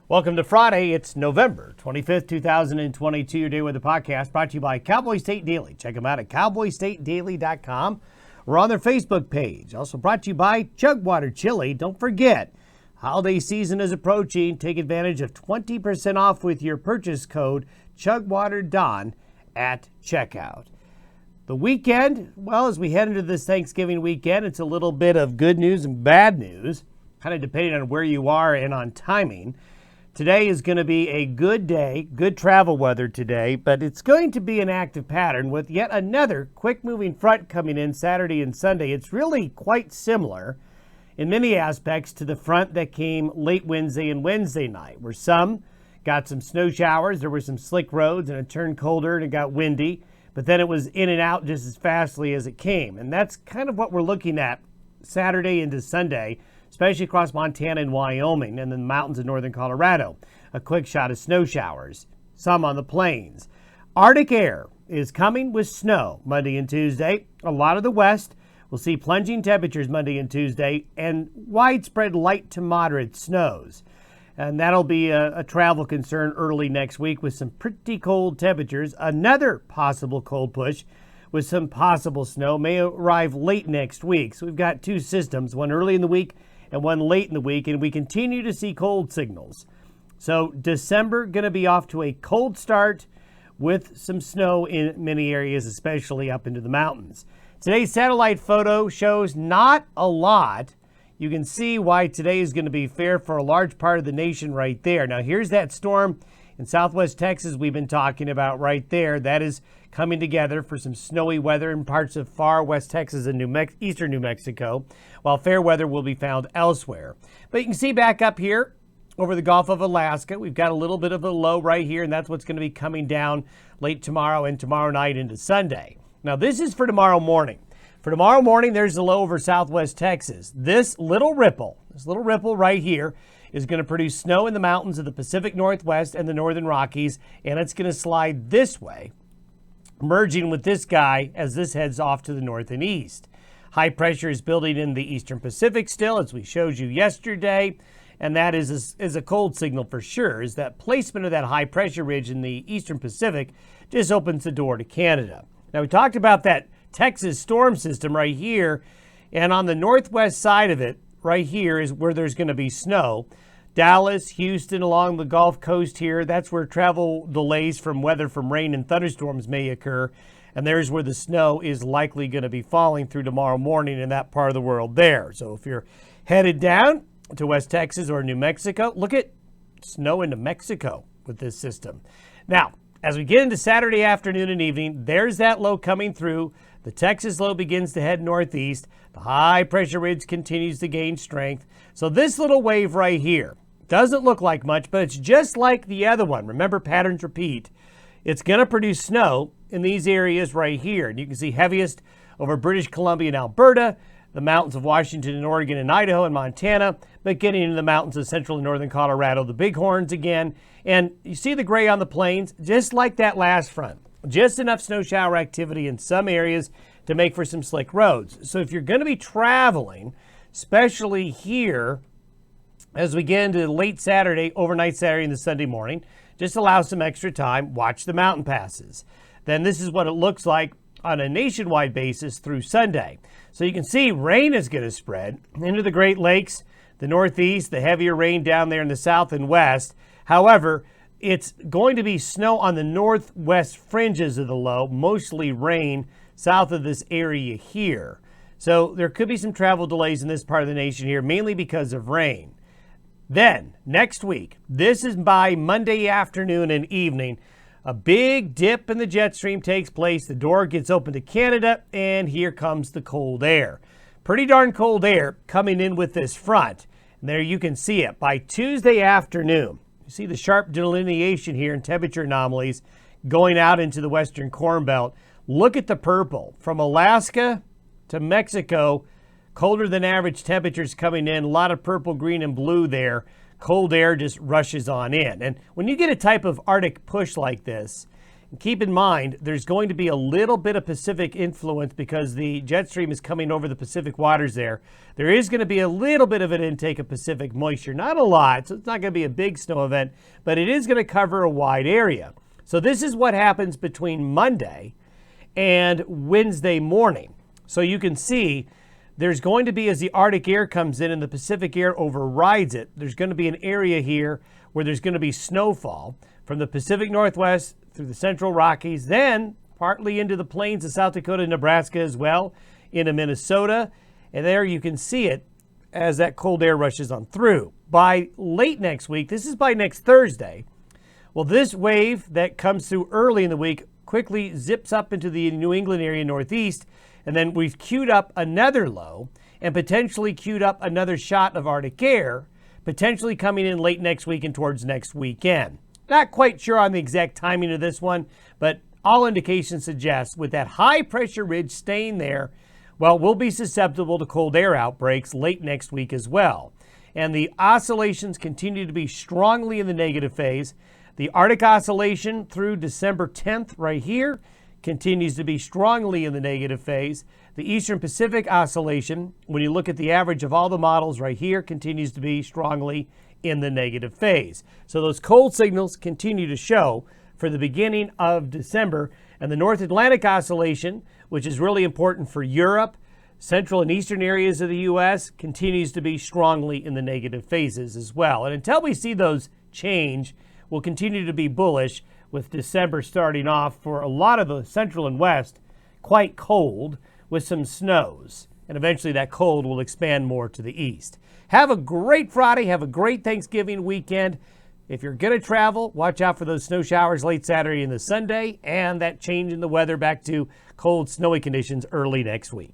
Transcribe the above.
Welcome to Friday. It's November 25th, 2022. Your Day Weather Podcast brought to you by Cowboy State Daily. Check them out at cowboystatedaily.com. We're on their Facebook page. Also brought to you by Chugwater Chili. Don't forget, holiday season is approaching. Take advantage of 20% off with your purchase code ChugwaterDon at checkout. The weekend, well, as we head into this Thanksgiving weekend, it's a little bit of good news and bad news, kind of depending on where you are and on timing. Today is going to be a good day, good travel weather today, but it's going to be an active pattern with yet another quick-moving front coming in Saturday and Sunday. It's really quite similar in many aspects to the front that came late Wednesday and Wednesday night, where some got some snow showers, there were some slick roads, and it turned colder and it got windy, but then it was in and out just as fastly as it came. And that's kind of what we're looking at Saturday into Sunday, especially across Montana and Wyoming and the mountains of northern Colorado. A quick shot of snow showers, some on the plains. Arctic air is coming with snow Monday and Tuesday. A lot of the west will see plunging temperatures Monday and Tuesday and widespread light to moderate snows. And that'll be a travel concern early next week with some pretty cold temperatures. Another possible cold push with some possible snow may arrive late next week. So we've got two systems, one early in the week and one late in the week, and we continue to see cold signals. So December going to be off to a cold start with some snow in many areas, especially up into the mountains. Today's satellite photo shows not a lot. You can see why today is going to be fair for a large part of the nation right there. Now here's that storm in southwest Texas we've been talking about right there. That is coming together for some snowy weather in parts of far west Texas and eastern New Mexico, while fair weather will be found elsewhere. But you can see back up here over the Gulf of Alaska, we've got a little bit of a low right here, and that's what's going to be coming down late tomorrow and tomorrow night into Sunday. Now this is for tomorrow morning. For tomorrow morning, there's a low over southwest Texas. This little ripple right here is going to produce snow in the mountains of the Pacific Northwest and the Northern Rockies, and it's going to slide this way, merging with this guy as this heads off to the north and east. High pressure is building in the eastern Pacific still, as we showed you yesterday, and that is a cold signal for sure, is that placement of that high pressure ridge in the eastern Pacific just opens the door to Canada. Now, we talked about that Texas storm system right here, and on the northwest side of it, right here is where there's going to be snow. Dallas, Houston, along the Gulf Coast here, that's where travel delays from weather from rain and thunderstorms may occur. And there's where the snow is likely going to be falling through tomorrow morning in that part of the world there. So if you're headed down to West Texas or New Mexico, look at snow into Mexico with this system. Now, as we get into Saturday afternoon and evening, there's that low coming through. The Texas low begins to head northeast. The high pressure ridge continues to gain strength. So this little wave right here doesn't look like much, but it's just like the other one. Remember, patterns repeat. It's going to produce snow in these areas right here. And you can see heaviest over British Columbia and Alberta, the mountains of Washington and Oregon and Idaho and Montana, but getting into the mountains of central and northern Colorado, the Bighorns again. And you see the gray on the plains, just like that last front. Just enough snow shower activity in some areas to make for some slick roads. So if you're going to be traveling, especially here, as we get into late Saturday, overnight Saturday, and the Sunday morning, just allow some extra time, watch the mountain passes. Then this is what it looks like on a nationwide basis through Sunday. So you can see rain is going to spread into the Great Lakes, the Northeast, the heavier rain down there in the south and west. However, it's going to be snow on the northwest fringes of the low, mostly rain south of this area here. So there could be some travel delays in this part of the nation here, mainly because of rain. Then, next week, this is by Monday afternoon and evening, a big dip in the jet stream takes place. The door gets open to Canada, and here comes the cold air. Pretty darn cold air coming in with this front. And there you can see it. By Tuesday afternoon, you see the sharp delineation here in temperature anomalies going out into the western Corn Belt. Look at the purple. From Alaska to Mexico, colder than average temperatures coming in. A lot of purple, green, and blue there. Cold air just rushes on in. And when you get a type of Arctic push like this, Keep in mind, there's going to be a little bit of Pacific influence because the jet stream is coming over the Pacific waters there. There is going to be a little bit of an intake of Pacific moisture. Not a lot, so it's not going to be a big snow event, but it is going to cover a wide area. So this is what happens between Monday and Wednesday morning. So you can see there's going to be, as the Arctic air comes in and the Pacific air overrides it, there's going to be an area here where there's going to be snowfall from the Pacific Northwest through the Central Rockies, then partly into the plains of South Dakota and Nebraska as well, into Minnesota. And there you can see it as that cold air rushes on through. By late next week, this is by next Thursday, well, this wave that comes through early in the week quickly zips up into the New England area northeast, and then we've queued up another low and potentially queued up another shot of Arctic air, potentially coming in late next week and towards next weekend. Not quite sure on the exact timing of this one, but all indications suggest with that high pressure ridge staying there, well, we'll be susceptible to cold air outbreaks late next week as well. And the oscillations continue to be strongly in the negative phase. The Arctic oscillation through December 10th right here continues to be strongly in the negative phase. The Eastern Pacific oscillation, when you look at the average of all the models right here, continues to be strongly in the negative phase. So those cold signals continue to show for the beginning of December. And the North Atlantic oscillation, which is really important for Europe, central and eastern areas of the U.S., continues to be strongly in the negative phases as well. And until we see those change, we'll continue to be bullish, with December starting off for a lot of the central and west quite cold with some snows. And eventually that cold will expand more to the east. Have a great Friday. Have a great Thanksgiving weekend. If you're going to travel, watch out for those snow showers late Saturday and the Sunday, and that change in the weather back to cold, snowy conditions early next week.